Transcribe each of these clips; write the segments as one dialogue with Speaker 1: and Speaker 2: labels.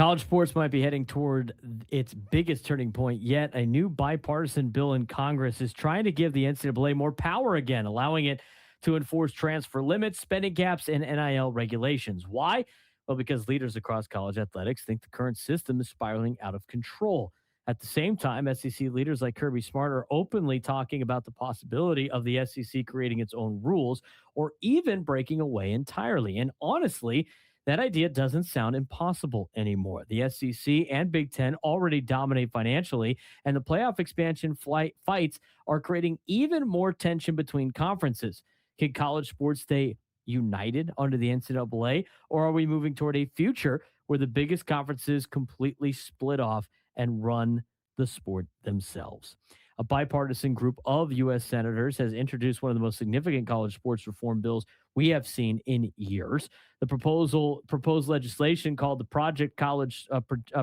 Speaker 1: College sports might be heading toward its biggest turning point yet. A new bipartisan bill in Congress is trying to give the NCAA more power again, allowing it to enforce transfer limits, spending caps, and NIL regulations. Why? Well, because leaders across college athletics think the current system is spiraling out of control. At the same time, SEC leaders like Kirby Smart are openly talking about the possibility of the SEC creating its own rules or even breaking away entirely. And honestly, that idea doesn't sound impossible anymore. The SEC and Big Ten already dominate financially, and the playoff expansion fights are creating even more tension between conferences. Can college sports stay united under the NCAA, or are we moving toward a future where the biggest conferences completely split off and run the sport themselves? A bipartisan group of U.S. senators has introduced one of the most significant college sports reform bills we have seen in years. The proposed legislation called the Project College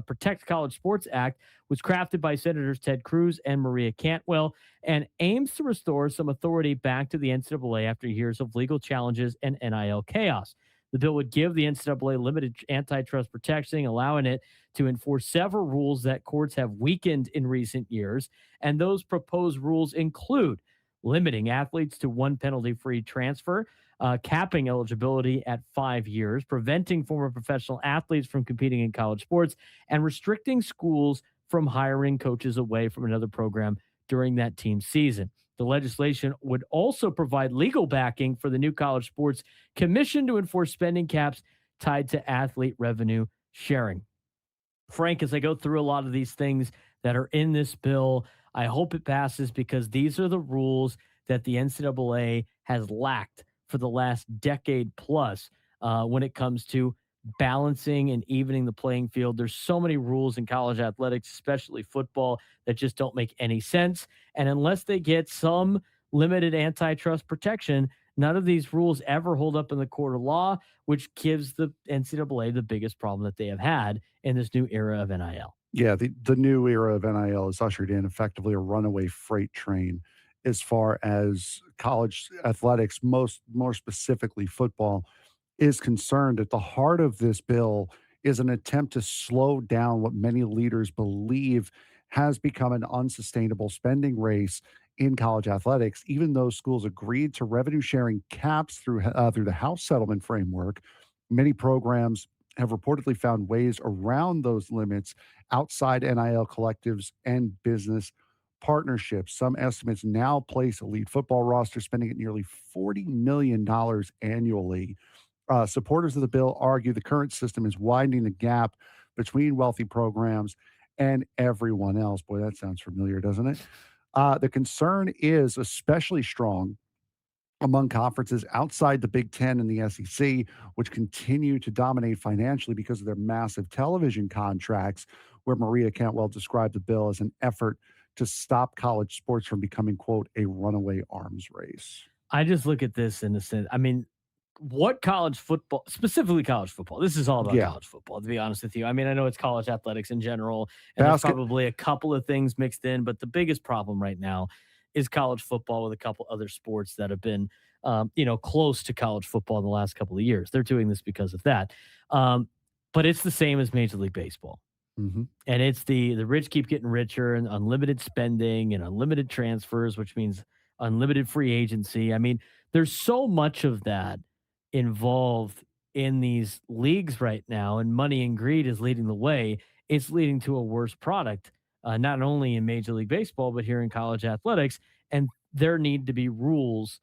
Speaker 1: Protect College Sports Act was crafted by Senators Ted Cruz and Maria Cantwell and aims to restore some authority back to the NCAA after years of legal challenges and NIL chaos. The bill would give the NCAA limited antitrust protection, allowing it to enforce several rules that courts have weakened in recent years. And those proposed rules include limiting athletes to one penalty free transfer, capping eligibility at 5 years, preventing former professional athletes from competing in college sports, and restricting schools from hiring coaches away from another program during that team season. The legislation would also provide legal backing for the new college sports commission to enforce spending caps tied to athlete revenue sharing. Frank, as I go through a lot of these things that are in this bill, I hope it passes because these are the rules that the NCAA has lacked for the last decade plus when it comes to balancing and evening the playing field. There's so many rules in college athletics, especially football, that just don't make any sense. And unless they get some limited antitrust protection, none of these rules ever hold up in the court of law, which gives the NCAA the biggest problem that they have had in this new era of NIL.
Speaker 2: Yeah, the new era of NIL has ushered in effectively a runaway freight train as far as college athletics, more specifically football, is concerned. At the heart of this bill is an attempt to slow down what many leaders believe has become an unsustainable spending race in college athletics. Even though schools agreed to revenue sharing caps through the House settlement framework, many programs have reportedly found ways around those limits outside NIL collectives and business partnerships. Some estimates now place elite football roster spending at nearly $40 million annually. Supporters of the bill argue the current system is widening the gap between wealthy programs and everyone else. Boy, that sounds familiar, doesn't it? The concern is especially strong among conferences outside the Big Ten and the SEC, which continue to dominate financially because of their massive television contracts, where Maria Cantwell described the bill as an effort to stop college sports from becoming, quote, a runaway arms race.
Speaker 1: I just look at this in a sense. I mean, what college football, specifically college football, this is all about
Speaker 2: Yeah.
Speaker 1: college football, to be honest with you. I mean, I know it's college athletics in general, and there's
Speaker 2: Basket.
Speaker 1: probably a couple of things mixed in, but the biggest problem right now is college football with a couple other sports that have been, close to college football in the last couple of years. They're doing this because of that. But it's the same as Major League Baseball.
Speaker 2: Mhm.
Speaker 1: And it's the rich keep getting richer and unlimited spending and unlimited transfers, which means unlimited free agency. I mean, there's so much of that involved in these leagues right now, and money and greed is leading the way. It's leading to a worse product, not only in Major League Baseball, but here in college athletics. And there need to be rules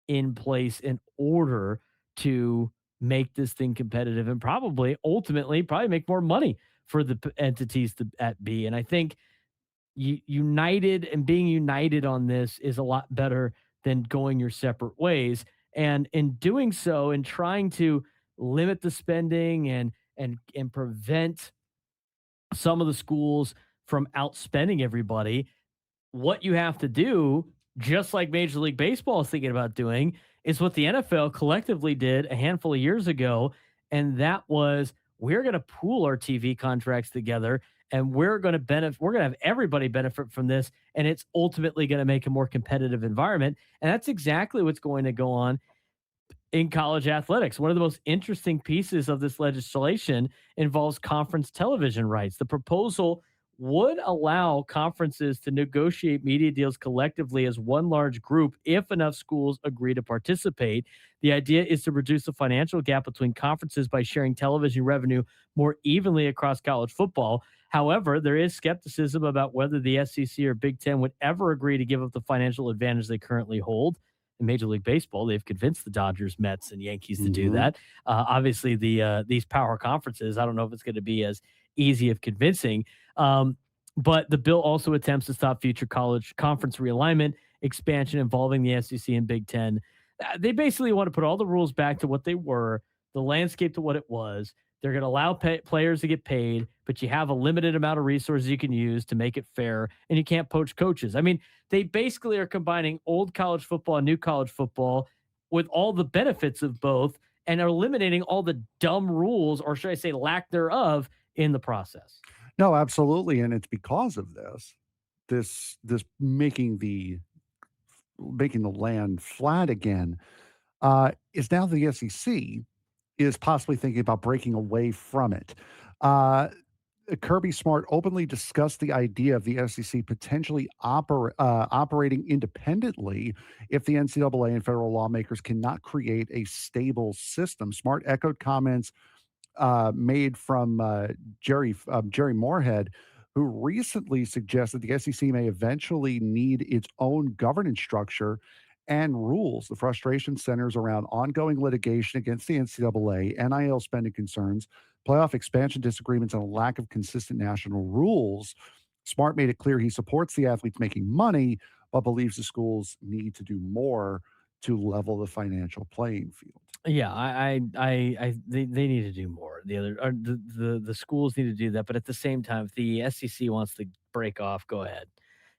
Speaker 1: in place in order to make this thing competitive and probably ultimately probably make more money for the entities at B. And I think united and being united on this is a lot better than going your separate ways. And in doing so and trying to limit the spending and prevent some of the schools from outspending everybody, what you have to do, just like Major League Baseball is thinking about doing, is what the NFL collectively did a handful of years ago. And that was we're going to pool our TV contracts together and we're going to benefit. We're going to have everybody benefit from this. And it's ultimately going to make a more competitive environment. And that's exactly what's going to go on in college athletics. One of the most interesting pieces of this legislation involves conference television rights. The proposal would allow conferences to negotiate media deals collectively as one large group if enough schools agree to participate. The idea is to reduce the financial gap between conferences by sharing television revenue more evenly across college football. However, there is skepticism about whether the SEC or Big Ten would ever agree to give up the financial advantage they currently hold. In Major League Baseball, they've convinced the Dodgers, Mets, and Yankees to do
Speaker 2: Mhm.
Speaker 1: that. Obviously, these power conferences, I don't know if it's going to be as easy of convincing. Um, but the bill also attempts to stop future college conference realignment, expansion involving the SEC and Big Ten. They basically want to put all the rules back to what they were, the landscape to what it was. They're going to allow players to get paid, but you have a limited amount of resources you can use to make it fair, and you can't poach coaches. I mean, they basically are combining old college football and new college football with all the benefits of both and are eliminating all the dumb rules, or should I say lack thereof, in the process.
Speaker 2: No, absolutely, and it's because of this making the land flat again, is now the SEC is possibly thinking about breaking away from it. Uh, Kirby Smart openly discussed the idea of the SEC potentially operating independently if the NCAA and federal lawmakers cannot create a stable system. Smart echoed comments made from Jerry Moorhead, who recently suggested the SEC may eventually need its own governance structure and rules. The frustration centers around ongoing litigation against the NCAA, NIL spending concerns, playoff expansion disagreements, and a lack of consistent national rules. Smart made it clear he supports the athletes making money, but believes the schools need to do more to level the financial playing field.
Speaker 1: Yeah, they need to do more. The other, or the schools need to do that, but at the same time, if the SEC wants to break off, go ahead.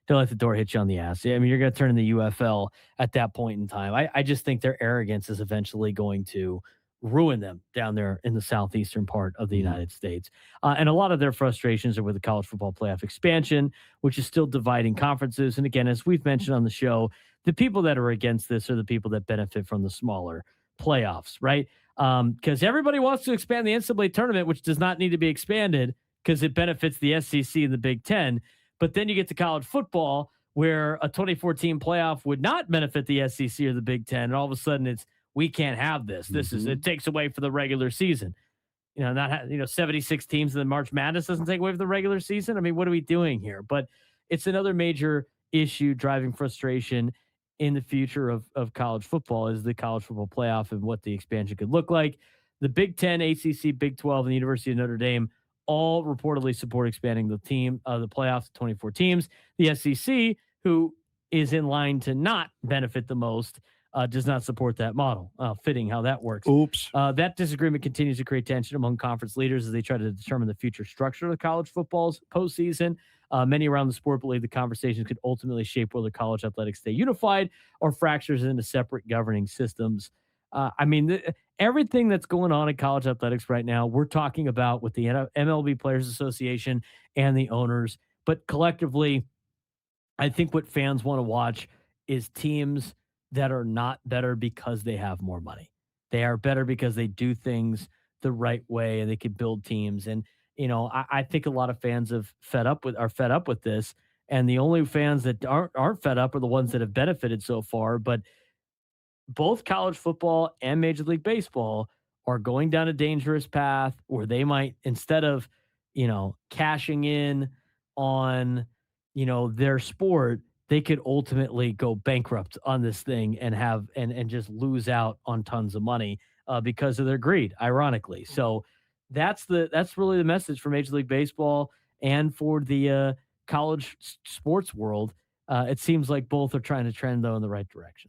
Speaker 1: Don't let the door hit you on the ass. I mean, you're going to turn in the UFL at that point in time. I just think their arrogance is eventually going to ruin them down there in the southeastern part of the
Speaker 2: Mhm.
Speaker 1: United States. And a lot of their frustrations are with the college football playoff expansion, which is still dividing conferences. And again, as we've mentioned on the show, the people that are against this are the people that benefit from the smaller playoffs, right? Because everybody wants to expand the NCAA tournament, which does not need to be expanded because it benefits the SEC and the Big Ten. But then you get to college football, where a 2014 playoff would not benefit the SEC or the Big Ten, and all of a sudden it's we can't have this. This is it
Speaker 2: Mhm.
Speaker 1: takes away for the regular season. 76 teams in the March Madness doesn't take away from the regular season. I mean, what are we doing here? But it's another major issue driving frustration in the future of college football is the college football playoff and what the expansion could look like. The Big Ten, ACC, Big 12, and the University of Notre Dame all reportedly support expanding the playoffs to 24 teams. The SEC, who is in line to not benefit the most, does not support that model. Fitting how that works.
Speaker 2: Oops.
Speaker 1: That disagreement continues to create tension among conference leaders as they try to determine the future structure of college football's postseason. Many around the sport believe the conversations could ultimately shape whether college athletics stay unified or fractures into separate governing systems. I mean, everything that's going on in college athletics right now, we're talking about with the MLB Players Association and the owners, but collectively, I think what fans want to watch is teams that are not better because they have more money. They are better because they do things the right way and they can build teams. And I think a lot of fans are fed up with this. And the only fans that aren't fed up are the ones that have benefited so far. But both college football and Major League Baseball are going down a dangerous path where they might, instead of, cashing in on, their sport, they could ultimately go bankrupt on this thing and have and just lose out on tons of money because of their greed, ironically. So that's really the message for Major League Baseball and for the college sports world. It seems like both are trying to trend though in the right direction.